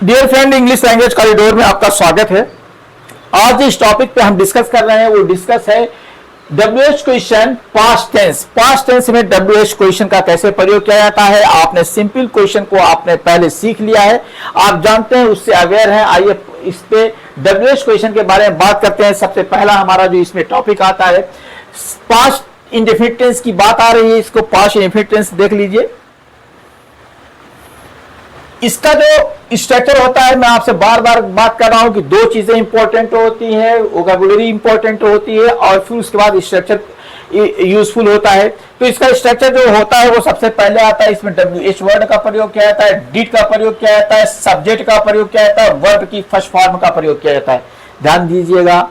Dear friend, English language corridor में आपका स्वागत है। आज इस टॉपिक पे हम डिस्कस कर रहे हैं वो डिस्कस है WH question past tense. Past tense में WH क्वेश्चन का कैसे प्रयोग किया जाता है। आपने सिंपल क्वेश्चन को आपने पहले सीख लिया है, आप जानते हैं, उससे अवेयर हैं। आइए इस पे WH क्वेश्चन के बारे में बात करते हैं। सबसे पहला हमारा जो इसमें टॉपिक आता है, पास्ट इंडेफिनिट टेंस की बात आ रही है। इसको पास्ट इंडेफिनिट टेंस देख लीजिए। इसका जो स्ट्रक्चर होता है, मैं आपसे बार बार बात कर रहा हूं कि दो चीजें इंपॉर्टेंट होती है, वोकैबुलरी इंपॉर्टेंट होती है और फिर उसके बाद स्ट्रक्चर यूजफुल होता है। तो इसका स्ट्रक्चर जो होता है वो सबसे पहले आता है, इसमें WH वर्ड का प्रयोग किया जाता है, डिड का प्रयोग किया जाता है, सब्जेक्ट का प्रयोग किया जाता है, वर्ब की फर्स्ट फॉर्म का प्रयोग किया जाता है। ध्यान दीजिएगा,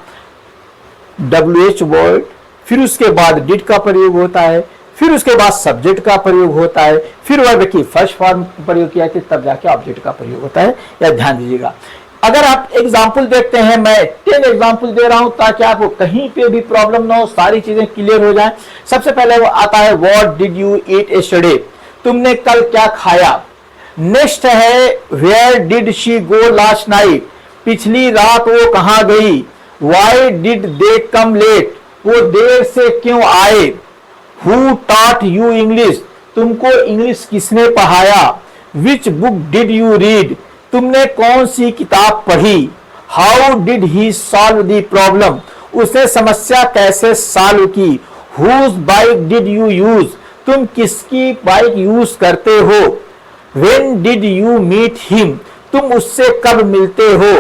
WH वर्ड, फिर उसके बाद डिड का प्रयोग होता है, फिर उसके बाद सब्जेक्ट का प्रयोग होता है, फिर वर्ब की फर्स्ट फॉर्म प्रयोग किया कि तब जाके ऑब्जेक्ट का प्रयोग होता है। या ध्यान दीजिएगा, अगर आप एग्जाम्पल देखते हैं, मैं 10 एग्जाम्पल दे रहा हूं ताकि आपको कहीं पे भी प्रॉब्लम ना हो, सारी चीजें क्लियर हो जाए। सबसे पहले वो आता है, what did you eat yesterday, तुमने कल क्या खाया। नेक्स्ट है, where did she go last night, पिछली रात वो कहां गई। Why did they come late, वो देर से क्यों आए। Who taught you English, तुमको इंग्लिश किसने पढ़ाया। Which book did you read, तुमने कौन सी किताब पढ़ी। How did he solve the problem, उसने समस्या कैसे सॉल्व की। Whose bike did you use, तुम किसकी बाइक यूज करते हो। When did you meet him, तुम उससे कब मिलते हो,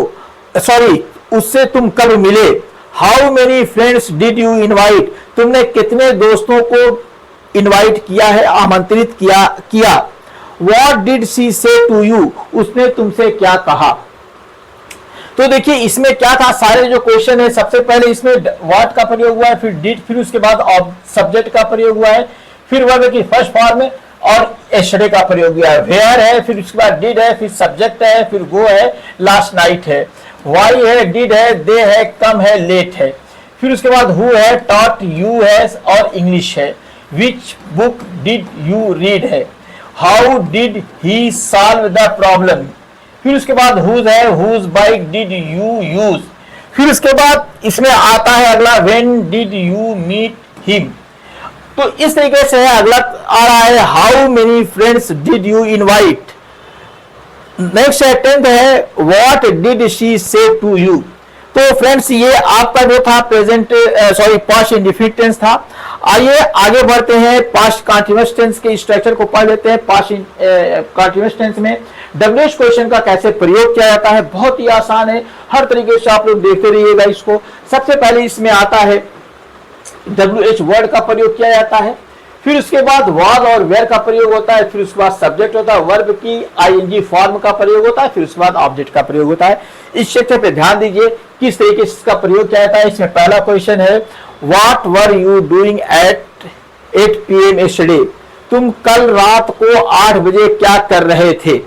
सॉरी उससे तुम कब मिले। How many friends did you invite, तुमने कितने दोस्तों को इनवाइट किया है, आमंत्रित किया। What did she say to you, उसने तुमसे क्या कहा। तो देखिए इसमें क्या था, सारे जो क्वेश्चन है, सबसे पहले इसमें what का प्रयोग हुआ है, फिर did, फिर उसके बाद सब्जेक्ट का प्रयोग हुआ है, फिर वर्ब की फर्स्ट फॉर्म में और yesterday का प्रयोग हुआ है। where है, फिर उसके बाद did है, फिर सब्जेक्ट है, फिर go है, लास्ट नाइट है। why है, did है, दे है, कम है, लेट है। फिर उसके बाद who है, taught you है और इंग्लिश है। which book did you read है। how did he solve the problem। फिर उसके बाद whose है, whose bike did you use। फिर उसके बाद इसमें आता है अगला, when did you meet him। तो इस तरीके से है। अगला आ रहा है, how many friends did you invite। Next है 10th है, व्हाट डिड शी से टू यू। तो फ्रेंड्स ये आपका जो था प्रेजेंट पास्ट इंडेफिनिट टेंस था। आइए आगे बढ़ते हैं, पास्ट कंटीन्यूअस टेंस के स्ट्रक्चर को पढ़ लेते हैं। पास्ट कंटीन्यूअस टेंस में WH क्वेश्चन का कैसे प्रयोग किया जाता है, बहुत ही आसान है, हर तरीके से आप लोग देखते रहिएगा इसको। सबसे पहले इसमें आता है WH वर्ड का प्रयोग किया जाता है, फिर उसके बाद वाज और वेयर का प्रयोग होता है, फिर उसके बाद सब्जेक्ट होता है, वर्ब की ING फॉर्म का प्रयोग होता है, फिर उसके बाद ऑब्जेक्ट का प्रयोग होता है। इस सेक्शन पे ध्यान दीजिए किस तरीके से इसका प्रयोग किया जाता है। इसमें पहला क्वेश्चन है, what were you doing at 8 PM yesterday, तुम कल रात को 8 बजे क्या कर रहे थे।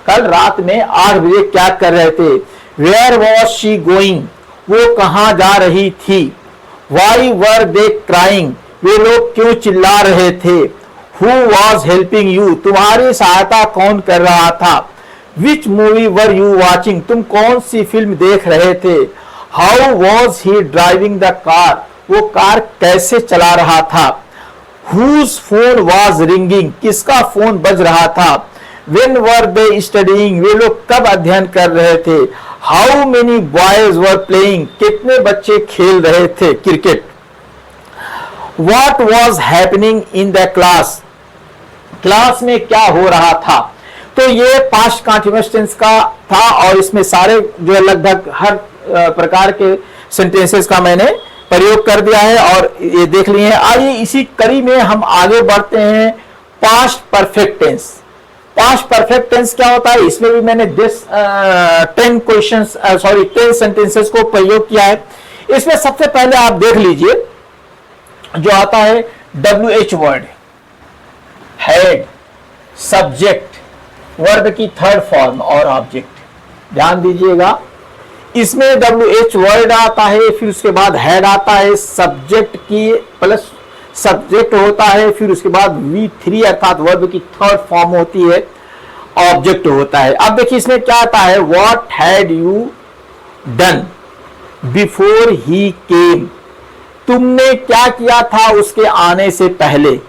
कल रात में 8 बजे क्या कर रहे थे। वेयर वॉज शी गोइंग, वो कहां जा रही थी। वाई वर दे क्राइंग, वे लोग क्यों चिल्ला रहे थे। Who was helping you, तुम्हारी सहायता कौन कर रहा था। Which movie were you watching, तुम कौन सी फिल्म देख रहे थे। How was he driving the car, वो कार कैसे चला रहा था। Whose phone was ringing, किसका फोन बज रहा था। When were they studying, वे लोग कब अध्ययन कर रहे थे। How many boys were playing, कितने बच्चे खेल रहे थे cricket. What was happening in the class, class में क्या हो रहा था। तो ये पास्ट कंटीन्यूअस टेंस का था और इसमें सारे जो लगभग हर प्रकार के सेंटेंसेस का मैंने प्रयोग कर दिया है और ये देख लिए हैं। आइए इसी कड़ी में हम आगे बढ़ते हैं, past perfect tense. Past perfect tense क्या होता है, इसमें भी मैंने 10 सेंटेंसेस को प्रयोग किया है। इसमें सबसे पहले आप देख लीजिए जो आता है WH word, head, subject, verb की थर्ड फॉर्म और ऑब्जेक्ट। ध्यान दीजिएगा, इसमें WH वर्ड आता है, फिर उसके बाद हेड आता है, सब्जेक्ट की प्लस सब्जेक्ट होता है, फिर उसके बाद V3 अर्थात वर्ब की थर्ड फॉर्म होती है ऑब्जेक्ट होता है। अब देखिए इसमें क्या आता है, what had you done before he came, तुमने क्या किया था उसके आने से पहले।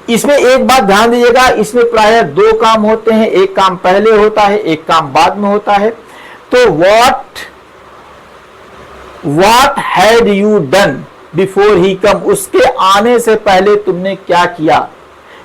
इसमें एक बात ध्यान दीजिएगा, इसमें प्रायः दो काम होते हैं, एक काम पहले होता है, एक काम बाद में होता है। तो what had you done before he come, उसके आने से पहले तुमने क्या किया,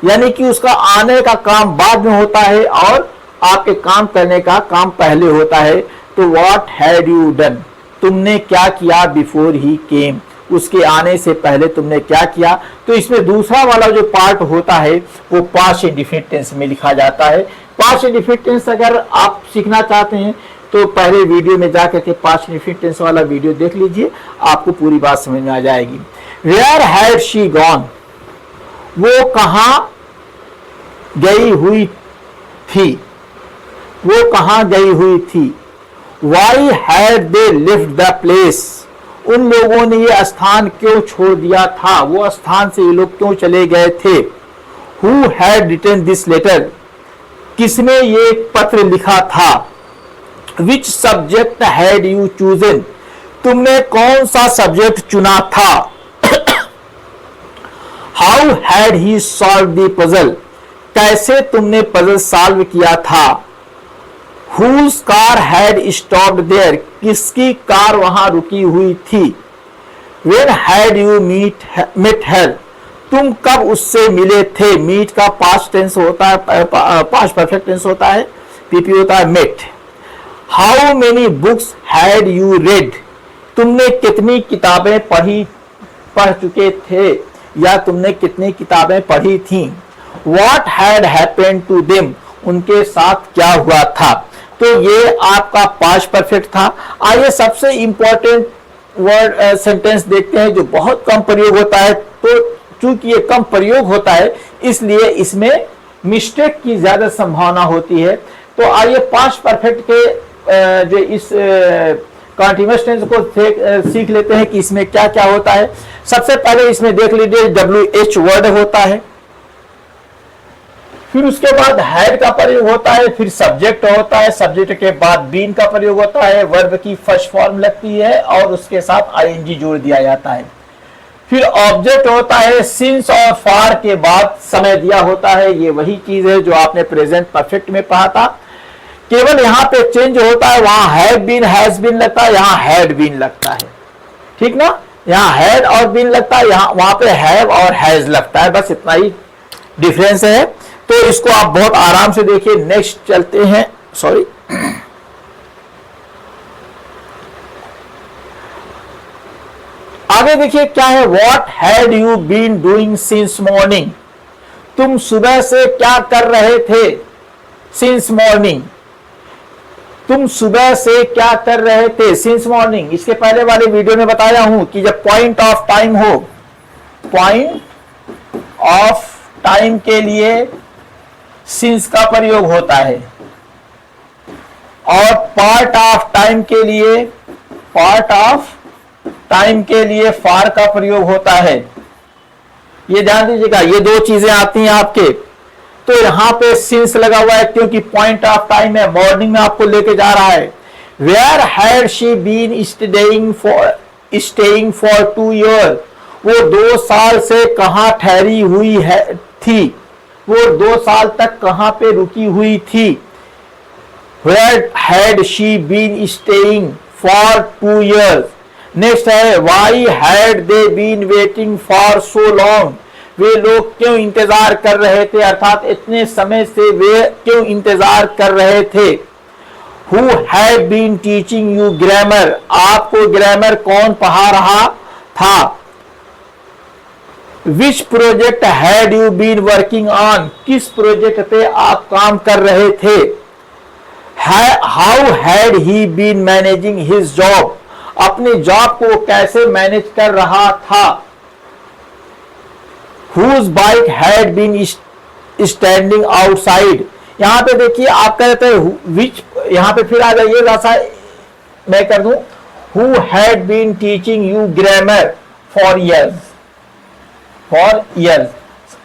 यानी कि उसका आने का काम बाद में होता है और आपके काम करने का काम पहले होता है। तो व्हाट हैड यू डन, तुमने क्या किया बिफोर ही केम, उसके आने से पहले तुमने क्या किया। तो इसमें दूसरा वाला जो पार्ट होता है वो पास्ट इंडेफिनिट टेंस में लिखा जाता है। पास्ट इंडेफिनिट टेंस अगर आप सीखना चाहते हैं तो पहले वीडियो में जाकर के पास्ट इंडेफिनिट टेंस वाला वीडियो देख लीजिए, आपको पूरी बात समझ में आ जाएगी। वेयर हैड शी गॉन, वो कहां गई हुई थी, वो कहां गई हुई थी। Why had they left the place, उन लोगों ने ये स्थान क्यों छोड़ दिया था, वो स्थान से ये लोग क्यों चले गए थे। Who had written this letter, किसने ये पत्र लिखा था। Which subject had you chosen, तुमने कौन सा सब्जेक्ट चुना था। How had he solved the puzzle, कैसे तुमने पजल सॉल्व किया था। Whose car had stopped there, किसकी कार वहां रुकी हुई थी। When had you met her, तुम कब उससे मिले थे। मीट का पास्ट टेंस होता है, पास्ट परफेक्ट टेंस होता है, पीपी होता है met. How many books had you read, तुमने कितनी किताबें पढ़ चुके थे या तुमने कितनी किताबें पढ़ी थी। What had happened to them, उनके साथ क्या हुआ था। तो ये आपका पास्ट परफेक्ट था। आइए सबसे इंपॉर्टेंट वर्ड सेंटेंस देखते हैं जो बहुत कम प्रयोग होता है। तो चूंकि ये कम प्रयोग होता है इसलिए इसमें मिस्टेक की ज्यादा संभावना होती है। तो आइए पास्ट परफेक्ट के जो इस कंटीन्यूअस टेंस को सीख लेते हैं कि इसमें क्या क्या होता है। सबसे पहले इसमें देख लीजिए WH वर्ड होता है, फिर उसके बाद हैड का प्रयोग होता है, फिर सब्जेक्ट होता है, सब्जेक्ट के बाद बीन का प्रयोग होता है, वर्ब की फर्स्ट फॉर्म लगती है और उसके साथ आईएनजी जोड़ दिया जाता है। फिर ऑब्जेक्ट होता है, सिंस और फॉर के बाद समय दिया होता है। ये वही चीज है जो आपने प्रेजेंट परफेक्ट में पढ़ा था, केवल यहाँ पे चेंज होता है, वहां हैव बीन हैज बीन लगता है, यहाँ हैड बीन लगता है। ठीक ना, यहाँ हैड और बीन लगता है, यहाँ वहां पे हैव और हैज लगता है, बस इतना ही डिफरेंस है। तो इसको आप बहुत आराम से देखिए। नेक्स्ट चलते हैं, सॉरी आगे देखिए क्या है। What had you been doing since morning, तुम सुबह से क्या कर रहे थे। सिंस मॉर्निंग, तुम सुबह से क्या कर रहे थे। सिंस मॉर्निंग, इसके पहले वाले वीडियो में बताया हूं कि जब पॉइंट ऑफ टाइम हो, पॉइंट ऑफ टाइम के लिए सिंस का प्रयोग होता है और पार्ट ऑफ टाइम के लिए फॉर का प्रयोग होता है। ये ध्यान दीजिएगा, ये दो चीजें आती हैं आपके। तो यहां पे सिंस लगा हुआ है क्योंकि पॉइंट ऑफ टाइम है, मॉर्निंग में आपको लेके जा रहा है। Where had she been staying for 2 year, वो 2 साल से कहां ठहरी हुई थी, वो 2 साल तक कहां पे रुकी हुई थी। Where had she been staying for 2 years? Next है, why had they been waiting for so long? वे लोग क्यों इंतजार कर रहे थे, अर्थात इतने समय से वे क्यों इंतजार कर रहे थे। Who had been teaching you grammar? आपको ग्रामर कौन पढ़ा रहा था। Which project had you been working on? किस प्रोजेक्ट पे आप काम कर रहे थे। How had he been managing his job? अपने जॉब को कैसे मैनेज कर रहा था। Whose bike had been standing outside? यहां पे देखिए आप कहते हैं which, यहां पे फिर आ जाइए, वैसा मैं कर दूं, Who had been teaching you grammar for years?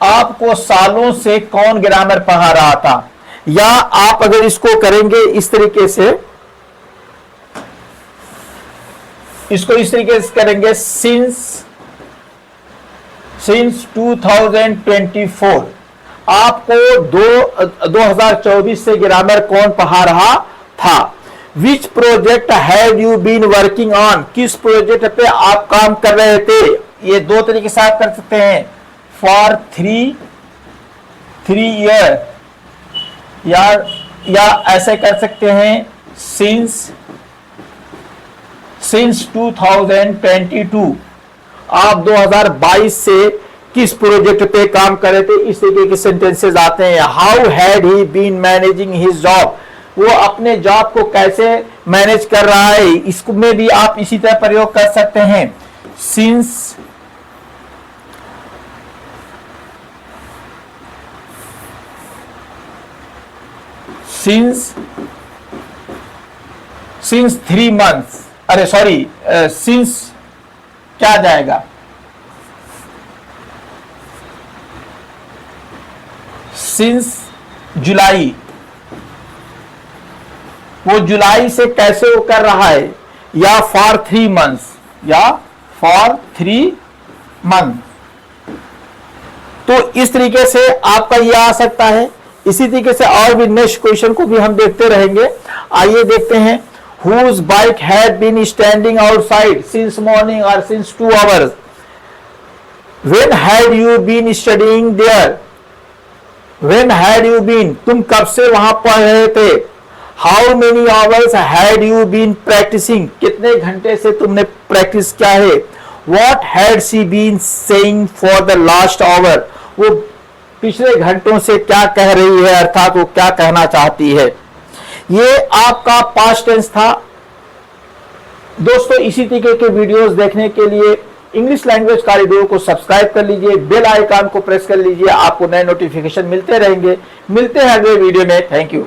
आपको सालों से कौन ग्रामर पढ़ा रहा था। या आप अगर इसको करेंगे इस तरीके से, इसको इस तरीके से करेंगे, सिंस 2024, आपको 2024 से ग्रामर कौन पढ़ा रहा था? Which project have you been working on, किस प्रोजेक्ट पे आप काम कर रहे थे? ये दो तरीके से आप कर सकते हैं, फॉर 3 ईयर, या ऐसे कर सकते हैं सिंस 2022, आप 2022 से किस प्रोजेक्ट पे काम कर रहे थे? इस तरीके के सेंटेंसेस आते हैं। How had he been managing his job, वो अपने जॉब को कैसे मैनेज कर रहा है, इसको में भी आप इसी तरह प्रयोग कर सकते हैं। सिंस 3 months, अरे सॉरी, सिंस क्या जाएगा, सिंस जुलाई, वो जुलाई से कैसे वो कर रहा है, या फॉर 3 months, या फॉर 3 months। तो इस तरीके से आपका यह आ सकता है। इसी तरीके से और भी नेक्स्ट क्वेश्चन को भी हम देखते रहेंगे। आइए देखते हैं, whose bike had been standing outside since morning or since 2 hours, when had you been studying there, when had you been, तुम कब से वहां पढ़ रहे थे? How many hours had you been practicing, कितने घंटे से तुमने प्रैक्टिस किया है? What had she been saying for the last hour, वो पिछले घंटों से क्या कह रही है, अर्थात वो क्या कहना चाहती है। ये आपका पास्ट टेंस था। दोस्तों, इसी तरीके के वीडियोस देखने के लिए इंग्लिश लैंग्वेज कॉरिडोर को सब्सक्राइब कर लीजिए, बेल आइकन को प्रेस कर लीजिए, आपको नए नोटिफिकेशन मिलते रहेंगे। मिलते हैं अगले वीडियो में। Thank you.